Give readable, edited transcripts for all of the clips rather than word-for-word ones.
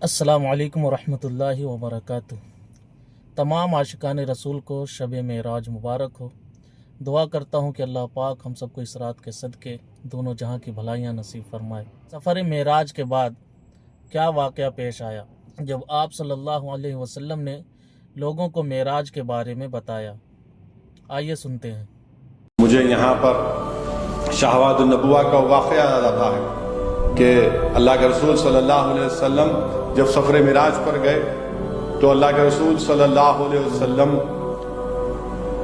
السلام علیکم ورحمۃ اللہ وبرکاتہ۔ تمام عاشقان رسول کو شب معراج مبارک ہو۔ دعا کرتا ہوں کہ اللہ پاک ہم سب کو اس رات کے صدقے دونوں جہاں کی بھلائیاں نصیب فرمائے۔ سفر معراج کے بعد کیا واقعہ پیش آیا جب آپ صلی اللہ علیہ وسلم نے لوگوں کو معراج کے بارے میں بتایا؟ آئیے سنتے ہیں۔ مجھے یہاں پر شہوات النبوہ کا واقعہ یاد آتا ہے کہ اللہ کے رسول صلی اللہ علیہ وسلم جب سفر معراج پر گئے تو اللہ کے رسول صلی اللہ علیہ وسلم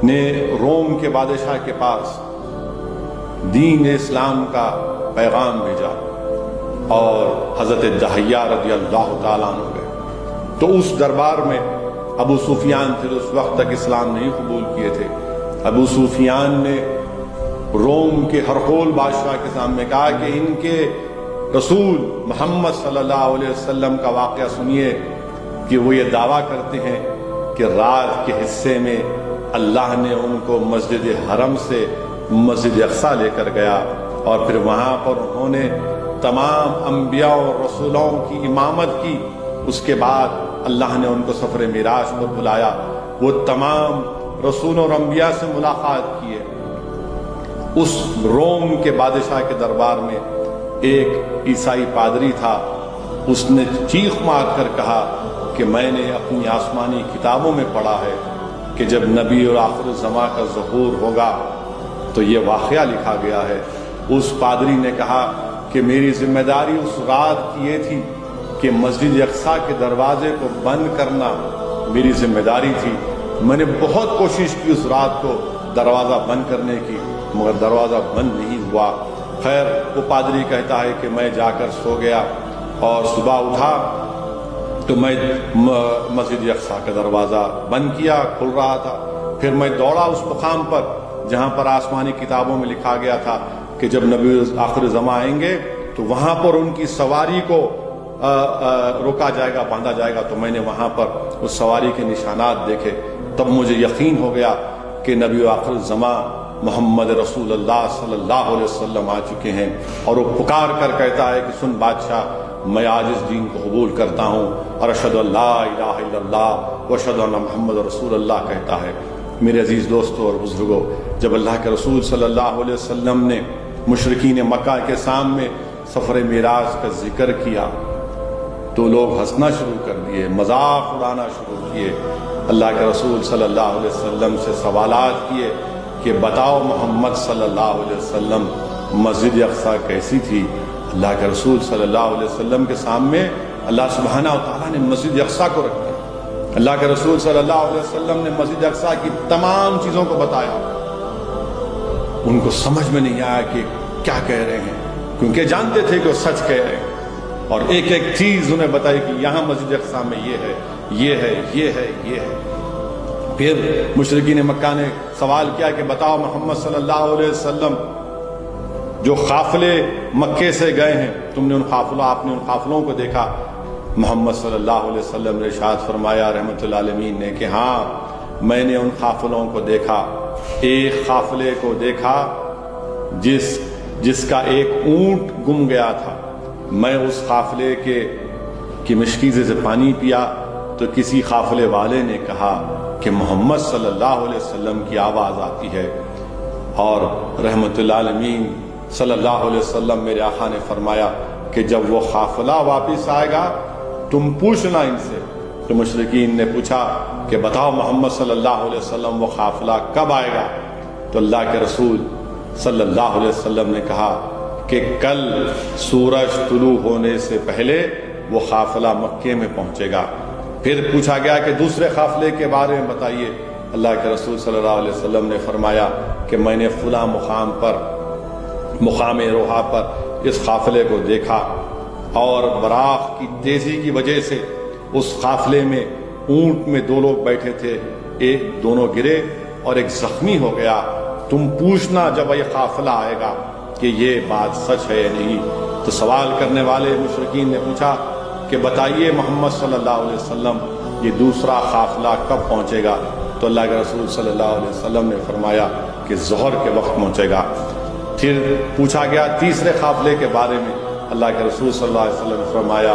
نے روم کے بادشاہ کے پاس دین اسلام کا پیغام بھیجا اور حضرت دحیہ رضی اللہ تعالیٰ عنہ گئے تو اس دربار میں ابو سفیان تھے، اس وقت تک اسلام نہیں قبول کیے تھے۔ ابو سفیان نے روم کے ہرقول بادشاہ کے سامنے کہا کہ ان کے رسول محمد صلی اللہ علیہ وسلم کا واقعہ سنیے کہ وہ یہ دعویٰ کرتے ہیں کہ رات کے حصے میں اللہ نے ان کو مسجد حرم سے مسجد اقصیٰ لے کر گیا اور پھر وہاں پر انہوں نے تمام انبیاء اور رسولوں کی امامت کی۔ اس کے بعد اللہ نے ان کو سفر معراج پر بلایا، وہ تمام رسولوں اور انبیاء سے ملاقات کیے۔ اس روم کے بادشاہ کے دربار میں ایک عیسائی پادری تھا، اس نے چیخ مار کر کہا کہ میں نے اپنی آسمانی کتابوں میں پڑھا ہے کہ جب نبی اور آخر الزماں کا ظہور ہوگا تو یہ واقعہ لکھا گیا ہے۔ اس پادری نے کہا کہ میری ذمہ داری اس رات کی یہ تھی کہ مسجد اقصیٰ کے دروازے کو بند کرنا میری ذمہ داری تھی۔ میں نے بہت کوشش کی اس رات کو دروازہ بند کرنے کی، مگر دروازہ بند نہیں ہوا۔ خیر، وہ پادری کہتا ہے کہ میں جا کر سو گیا اور صبح اٹھا تو میں مسجد اقصیٰ کا دروازہ بند کیا، کھل رہا تھا۔ پھر میں دوڑا اس مقام پر جہاں پر آسمانی کتابوں میں لکھا گیا تھا کہ جب نبی آخر زمان آئیں گے تو وہاں پر ان کی سواری کو روکا جائے گا، باندھا جائے گا۔ تو میں نے وہاں پر اس سواری کے نشانات دیکھے، تب مجھے یقین ہو گیا کہ نبی آخر زمان محمد رسول اللہ صلی اللہ علیہ وسلم آ چکے ہیں۔ اور وہ پکار کر کہتا ہے کہ سن بادشاہ، میں آج اس دین کو قبول کرتا ہوں اور اشہد ان لا الہ الا اللہ و اشہد ان محمد رسول اللہ کہتا ہے۔ میرے عزیز دوستو اور بزرگوں، جب اللہ کے رسول صلی اللہ علیہ وسلم نے مشرکین مکہ کے سامنے سفر معراج کا ذکر کیا تو لوگ ہنسنا شروع کر دیے، مذاق اڑانا شروع کیے۔ اللہ کے رسول صلی اللہ علیہ وسلم سے سوالات کیے کہ بتاؤ محمد صلی اللہ علیہ وسلم مسجد اقصیٰ کیسی تھی؟ اللہ کے رسول صلی اللہ علیہ وسلم کے سامنے اللہ سبحانہ و تعالیٰ نے مسجد اقصیٰ کو رکھ دیا۔ اللہ کے رسول صلی اللہ علیہ وسلم نے مسجد اقصیٰ کی تمام چیزوں کو بتایا۔ ان کو سمجھ میں نہیں آیا کہ کیا کہہ رہے ہیں، کیونکہ جانتے تھے کہ وہ سچ کہہ رہے ہیں، اور ایک ایک چیز انہیں بتائی کہ یہاں مسجد اقصیٰ میں یہ ہے، یہ ہے، یہ ہے، یہ ہے۔ پھر مشرکین مکہ نے سوال کیا کہ بتاؤ محمد صلی اللہ علیہ وسلم جو قافلے مکے سے گئے ہیں، تم نے آپ نے ان قافلوں کو دیکھا؟ محمد صلی اللہ علیہ وسلم نے ارشاد فرمایا رحمۃ اللہ علیہ نے کہ ہاں، میں نے ان قافلوں کو دیکھا۔ ایک قافلے کو دیکھا جس کا ایک اونٹ گم گیا تھا۔ میں اس قافلے کی مشکیزے سے پانی پیا تو کسی قافلے والے نے کہا کہ محمد صلی اللہ علیہ وسلم کی آواز آتی ہے، اور رحمت اللہ علیہ صلی اللہ علیہ وسلم میرے آقا نے فرمایا کہ جب وہ قافلہ واپس آئے گا تم پوچھنا ان سے۔ تو مشرکین نے پوچھا کہ بتاؤ محمد صلی اللہ علیہ وسلم وہ قافلہ کب آئے گا؟ تو اللہ کے رسول صلی اللہ علیہ وسلم نے کہا کہ کل سورج طلوع ہونے سے پہلے وہ قافلہ مکے میں پہنچے گا۔ پھر پوچھا گیا کہ دوسرے قافلے کے بارے میں بتائیے۔ اللہ کے رسول صلی اللہ علیہ وسلم نے فرمایا کہ میں نے فلاں مقام پر، مقام روحا پر اس قافلے کو دیکھا، اور براق کی تیزی کی وجہ سے اس قافلے میں اونٹ میں دو لوگ بیٹھے تھے، ایک دونوں گرے اور ایک زخمی ہو گیا۔ تم پوچھنا جب یہ قافلہ آئے گا کہ یہ بات سچ ہے یا نہیں۔ تو سوال کرنے والے مشرکین نے پوچھا کہ بتائیے محمد صلی اللہ علیہ وسلم یہ دوسرا قافلہ کب پہنچے گا؟ تو اللہ کے رسول صلی اللہ علیہ وسلم نے فرمایا کہ ظہر کے وقت پہنچے گا۔ پھر پوچھا گیا تیسرے قافلے کے بارے میں، اللہ کے رسول صلی اللہ علیہ وسلم نے فرمایا